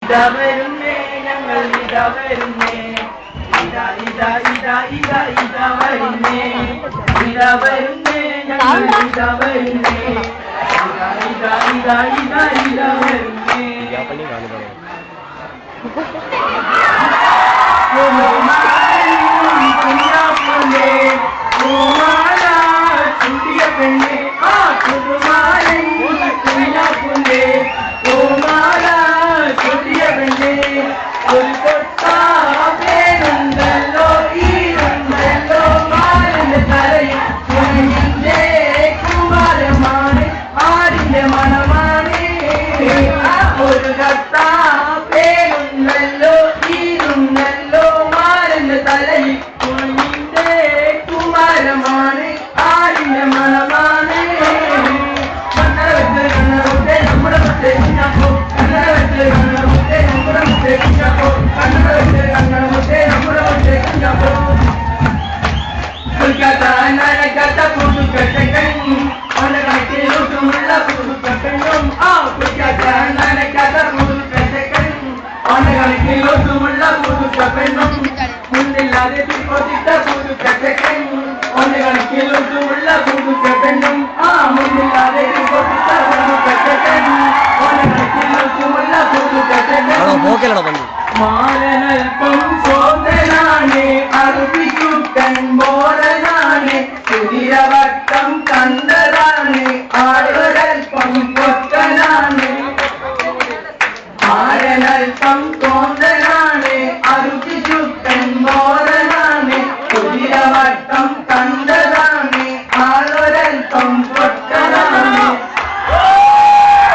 വരുന്നേ ഞങ്ങൾ ഇതാ വരുന്നേ ഇതാ ഇതാ ഇതാ ഇതാ ഇതാ വരുന്നേ ഇതാ വരുന്നേ ഞങ്ങൾ ഇതാ വരുന്നേ ഇതാ ഇതാ ഇതാ ഇതാ ഇതാ വരുന്നേ കുഞ്ഞാപ്പുല്ലേ ഓമാല ചുടിയ പെണ്ണെ ആ കുടുമാരൻ കുഞ്ഞാപ്പുല്ലേ ഓമാല ചുടിയ പെണ്ണെ ഒരു കൊട്ടാപ്പേനുണ്ടല്ലോ ഈരുണ്ടല്ലോ മാലിന്റെ തലയിൽ കുഞ്ഞിന്റെ കുമാരമാണ് ആടിന്റെ മണമാണ് ഒരു കത്താപ്പേനുണ്ടല്ലോ ഈരുണ്ടല്ലോ മാലിന്റെ തലയിൽ കുഞ്ഞിന്റെ കുമാരമാണ് ആടിന്റെ മണമാണ് കണ്ണട വെച്ച് കണ്ണട നമ്മുടെ മുത്തേ കുഞ്ഞാപ്പോ കണ്ണട വെച്ച് കണ്ണട മുത്തേ നമ്മുടെ മുത്തേ കുഞ്ഞാപ്പോ കണ്ണട വെച്ച് കണ്ണട മുത്തേ നമ്മുടെ മുത്തേ കുഞ്ഞാപ്പോ നനക്കാത്ത പുതുക്കട്ടൻ അവന്റെ കണക്കിലൊട്ടുമുള്ള പുതുക്കട്ടനും ആ നനക്കാത്ത പുതുക്കട്ടൻ അവന്റെ കണക്കിലൊട്ടുമുള്ള പുതുക്കപ്പെണ്ണും മുന്നില്ലാതെ തിരികൊത്തിട്ട പുതുക്കട്ടൻ അവന്റെ കണക്കിലൊട്ടുമുള്ള പുതുക്കപ്പെണ്ണും ആ മുന്നില്ലാതെ തിരികൊത്തിട്ട പുതുക്കട്ടൻ അവന്റെ കണക്കിലൊട്ടുമുള്ള പുതുക്കട്ടൻ മാല